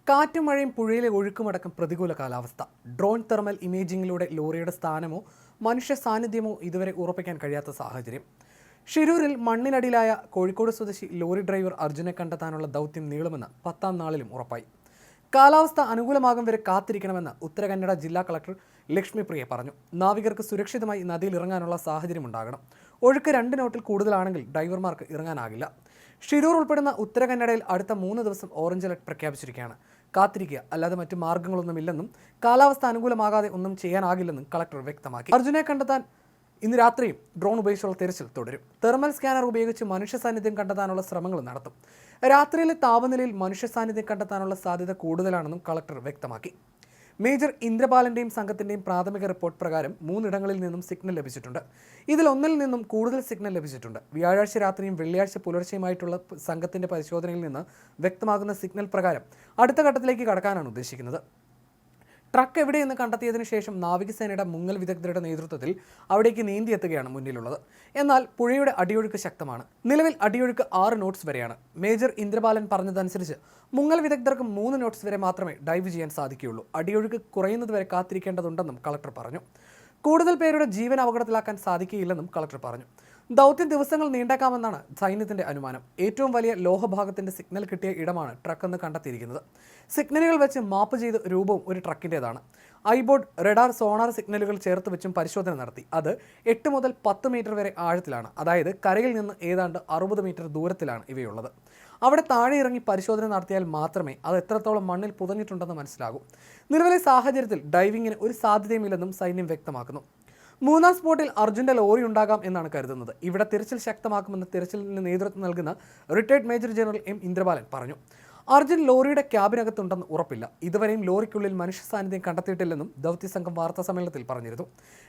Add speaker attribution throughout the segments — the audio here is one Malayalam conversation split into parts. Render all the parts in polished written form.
Speaker 1: കാറ്റും മഴയും പുഴയിലെ ഒഴുക്കുമടക്കം പ്രതികൂല കാലാവസ്ഥ. ഡ്രോൺ തെർമൽ ഇമേജിംഗിലൂടെ ലോറിയുടെ സ്ഥാനമോ മനുഷ്യ സാന്നിധ്യമോ ഇതുവരെ ഉറപ്പിക്കാൻ കഴിയാത്ത സാഹചര്യം. ഷിരൂരിൽ മണ്ണിനടിയിലായ കോഴിക്കോട് സ്വദേശി ലോറി ഡ്രൈവർ അർജുനെ കണ്ടെത്താനുള്ള ദൗത്യം നീളുമെന്ന് 10ാം നാളിലും ഉറപ്പായി. കാലാവസ്ഥ അനുകൂലമാകും വരെ കാത്തിരിക്കണമെന്ന് ഉത്തര കന്നഡ ജില്ലാ കളക്ടർ ലക്ഷ്മിപ്രിയ പറഞ്ഞു. നാവികർക്ക് സുരക്ഷിതമായി നദിയിൽ ഇറങ്ങാനുള്ള സാഹചര്യം ഉണ്ടാകണം. ഒഴുക്ക് 2 നോട്ടിൽ കൂടുതലാണെങ്കിൽ ഡ്രൈവർമാർക്ക് ഇറങ്ങാനാകില്ല. ഷിരൂർ ഉൾപ്പെടുന്ന ഉത്തര കന്നഡയിൽ അടുത്ത 3 ദിവസം ഓറഞ്ച് അലർട്ട് പ്രഖ്യാപിച്ചിരിക്കുകയാണ്. കാത്തിരിക്കുക, അല്ലാതെ മറ്റു മാർഗ്ഗങ്ങളൊന്നുമില്ലെന്നും കാലാവസ്ഥ അനുകൂലമാകാതെ ഒന്നും ചെയ്യാനാകില്ലെന്നും കളക്ടർ വ്യക്തമാക്കി. അർജുനെ കണ്ടെത്താൻ ഇന്ന് രാത്രിയും ഡ്രോൺ ഉപയോഗിച്ചുള്ള തിരച്ചിൽ തുടരും. തെർമൽ സ്കാനർ ഉപയോഗിച്ച് മനുഷ്യ സാന്നിധ്യം കണ്ടെത്താനുള്ള ശ്രമങ്ങൾ നടത്തും. രാത്രിയിലെ താപനിലയിൽ മനുഷ്യ സാന്നിധ്യം കണ്ടെത്താനുള്ള സാധ്യത കൂടുതലാണെന്നും കളക്ടർ വ്യക്തമാക്കി. മേജർ ഇന്ദ്രപാലന്റെയും സംഘത്തിന്റെയും പ്രാഥമിക റിപ്പോർട്ട് പ്രകാരം 3 ഇടങ്ങളിൽ നിന്നും സിഗ്നൽ ലഭിച്ചിട്ടുണ്ട്. ഇതിൽ ഒന്നിൽ നിന്നും കൂടുതൽ സിഗ്നൽ ലഭിച്ചിട്ടുണ്ട്. വ്യാഴാഴ്ച രാത്രിയും വെള്ളിയാഴ്ച പുലർച്ചെയുമായിട്ടുള്ള സംഘത്തിന്റെ പരിശോധനയിൽ നിന്ന് വ്യക്തമാകുന്ന സിഗ്നൽ പ്രകാരം അടുത്ത ഘട്ടത്തിലേക്ക് കടക്കാനാണ് ഉദ്ദേശിക്കുന്നത്. ട്രക്ക് എവിടെയെന്ന് കണ്ടെത്തിയതിനു ശേഷം നാവികസേനയുടെ മുങ്ങൽ വിദഗ്ധരുടെ നേതൃത്വത്തിൽ അവിടേക്ക് നീന്തിയെത്തുകയാണ് മുന്നിലുള്ളത്. എന്നാൽ പുഴയുടെ അടിയൊഴുക്ക് ശക്തമാണ്. നിലവിൽ അടിയൊഴുക്ക് 6 നോട്ട്സ് വരെയാണ്. മേജർ ഇന്ദ്രപാലൻ പറഞ്ഞതനുസരിച്ച് മുങ്ങൽ വിദഗ്ധർക്ക് 3 നോട്ട്സ് വരെ മാത്രമേ ഡൈവ് ചെയ്യാൻ സാധിക്കുകയുള്ളൂ. അടിയൊഴുക്ക് കുറയുന്നതുവരെ കാത്തിരിക്കേണ്ടതുണ്ടെന്നും കളക്ടർ പറഞ്ഞു. കൂടുതൽ പേരുടെ ജീവൻ അപകടത്തിലാക്കാൻ സാധിക്കുകയില്ലെന്നും കളക്ടർ പറഞ്ഞു. ദൗത്യം ദിവസങ്ങൾ നീണ്ടേക്കാമെന്നാണ് സൈന്യത്തിന്റെ അനുമാനം. ഏറ്റവും വലിയ ലോഹഭാഗത്തിന്റെ സിഗ്നൽ കിട്ടിയ ഇടമാണ് ട്രക്കെന്ന് കണ്ടെത്തിയിരിക്കുന്നത്. സിഗ്നലുകൾ വെച്ച് മാപ്പ് ചെയ്ത രൂപവും ഒരു ട്രക്കിൻ്റെതാണ്. ഐബോർഡ്, റഡാർ, സോണാർ സിഗ്നലുകൾ ചേർത്ത് വെച്ചും പരിശോധന നടത്തി. അത് 8 മുതൽ 10 മീറ്റർ വരെ ആഴത്തിലാണ്. അതായത് കരയിൽ നിന്ന് ഏതാണ്ട് 60 മീറ്റർ ദൂരത്തിലാണ് ഇവയുള്ളത്. അവിടെ താഴെ ഇറങ്ങി പരിശോധന നടത്തിയാൽ മാത്രമേ അത് എത്രത്തോളം മണ്ണിൽ പുതഞ്ഞിട്ടുണ്ടെന്ന് മനസ്സിലാകൂ. നിലവിലെ സാഹചര്യത്തിൽ ഡൈവിങ്ങിന് ഒരു സാധ്യതയുമില്ലെന്നും സൈന്യം വ്യക്തമാക്കുന്നു. 3ാം സ്പോട്ടിൽ അർജുന്റെ ലോറി ഉണ്ടാകാം എന്നാണ് കരുതുന്നത്. ഇവിടെ തിരച്ചിൽ ശക്തമാക്കുമെന്ന് തിരച്ചിലിന് നേതൃത്വം നൽകുന്ന retired major general M Indrapalan പറഞ്ഞു. അർജുൻ ലോറിയുടെ ക്യാബിനകത്തുണ്ടെന്ന് ഉറപ്പില്ല. ഇതുവരെയും ലോറിക്കുള്ളിൽ മനുഷ്യ സാന്നിധ്യം കണ്ടെത്തിയിട്ടില്ലെന്നും ദൗത്യസംഘം വാർത്താ സമ്മേളനത്തിൽ പറഞ്ഞിരുന്നു.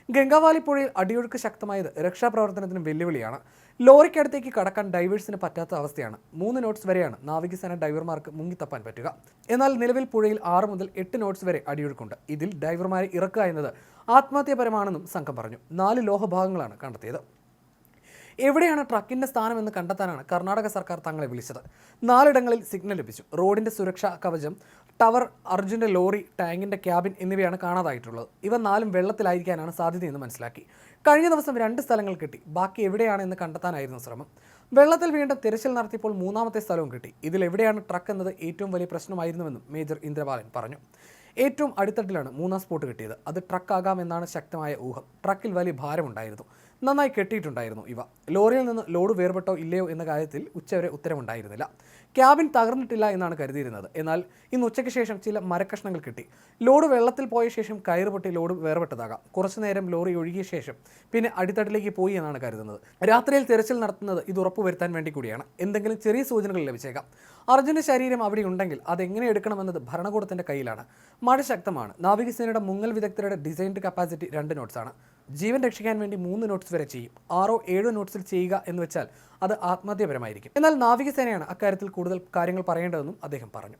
Speaker 1: ഗംഗാവാലി പുഴയിൽ അടിയൊഴുക്ക് ശക്തമായത് രക്ഷാപ്രവർത്തനത്തിന് വെല്ലുവിളിയാണ്. ലോറിക്കടുത്തേക്ക് കടക്കാൻ ഡൈവേഴ്സിന് പറ്റാത്ത അവസ്ഥയാണ്. 3 നോട്ട്സ് വരെയാണ് നാവികസേന ഡൈവർമാർക്ക് മുങ്ങിത്തപ്പാൻ പറ്റുക. എന്നാൽ നിലവിൽ പുഴയിൽ 6 മുതൽ 8 നോട്ട്സ് വരെ അടിയൊഴുക്കുണ്ട്. ഇതിൽ ഡൈവർമാരെ ഇറക്കുക എന്നത് ആത്മഹത്യാപരമാണെന്നും സംഘം പറഞ്ഞു. 4 ലോഹഭാഗങ്ങളാണ് കണ്ടെത്തിയത്. എവിടെയാണ് ട്രക്കിന്റെ സ്ഥാനമെന്ന് കണ്ടെത്താനാണ് കർണാടക സർക്കാർ തങ്ങളെ വിളിച്ചത്. 4 ഇടങ്ങളിൽ സിഗ്നൽ ലഭിച്ചു. റോഡിന്റെ സുരക്ഷാ കവചം, ടവർ, അർജുന്റെ ലോറി, ടാങ്കിന്റെ ക്യാബിൻ എന്നിവയാണ് കാണാതായിട്ടുള്ളത്. ഇവ 4ഉം വെള്ളത്തിലായിരിക്കാനാണ് സാധ്യതയെന്ന് മനസ്സിലാക്കി. കഴിഞ്ഞ ദിവസം 2 സ്ഥലങ്ങൾ കിട്ടി. ബാക്കി എവിടെയാണ് എന്ന് കണ്ടെത്താനായിരുന്നു ശ്രമം. വെള്ളത്തിൽ വീണ്ടും തിരച്ചിൽ നടത്തിയപ്പോൾ 3ാമത്തെ സ്ഥലവും കിട്ടി. ഇതിൽ എവിടെയാണ് ട്രക്ക് എന്നത് ഏറ്റവും വലിയ പ്രശ്നമായിരുന്നുവെന്നും മേജർ ഇന്ദ്രപാലൻ പറഞ്ഞു. ഏറ്റവും അടിത്തട്ടിലാണ് 3ാം സ്പോട്ട് കിട്ടിയത്. അത് ട്രക്കാകാമെന്നാണ് ശക്തമായ ഊഹം. ട്രക്കിൽ വലിയ ഭാരമുണ്ടായിരുന്നു. നന്നായി കെട്ടിയിട്ടുണ്ടായിരുന്നു. ഇവ ലോറിയിൽ നിന്ന് ലോഡ് വേർപെട്ടോ ഇല്ലയോ എന്ന കാര്യത്തിൽ ഉച്ചവരെ ഉത്തരവുണ്ടായിരുന്നില്ല. ക്യാബിൻ തകർന്നിട്ടില്ല എന്നാണ് കരുതിയിരുന്നത്. എന്നാൽ ഇന്ന് ഉച്ചയ്ക്ക് ശേഷം ചില മരക്കഷ്ണങ്ങൾ കിട്ടി. ലോഡ് വെള്ളത്തിൽ പോയ ശേഷം കയറ് പൊട്ടി ലോഡ് വേർപെട്ടതാകാം. കുറച്ചു നേരം ലോറി ഒഴുകിയ ശേഷം പിന്നെ അടിത്തട്ടിലേക്ക് പോയി എന്നാണ് കരുതുന്നത്. രാത്രിയിൽ തിരച്ചിൽ നടത്തുന്നത് ഇത് ഉറപ്പുവരുത്താൻ വേണ്ടി കൂടിയാണ്. എന്തെങ്കിലും ചെറിയ സൂചനകൾ ലഭിച്ചേക്കാം. അർജുന്റെ ശരീരം അവിടെ ഉണ്ടെങ്കിൽ അതെങ്ങനെ എടുക്കണമെന്നത് ഭരണകൂടത്തിന്റെ കയ്യിലാണ്. മഴ ശക്തമാണ്. നാവികസേനയുടെ മുങ്ങൽ വിദഗ്ധരുടെ ഡിസൈൻഡ് കപ്പാസിറ്റി 2 നോട്ട്സാണ്. ജീവൻ രക്ഷിക്കാൻ വേണ്ടി 3 നോട്ട്സ് വരെ ചെയ്യും. 6 ഓ 7 നോട്ട്സിൽ ചെയ്യുക എന്ന് വെച്ചാൽ അത് ആത്മഹത്യാപരമായിരിക്കും. എന്നാൽ നാവികസേനയാണ് അക്കാര്യത്തിൽ കൂടുതൽ കാര്യങ്ങൾ പറയേണ്ടതെന്നും അദ്ദേഹം പറഞ്ഞു.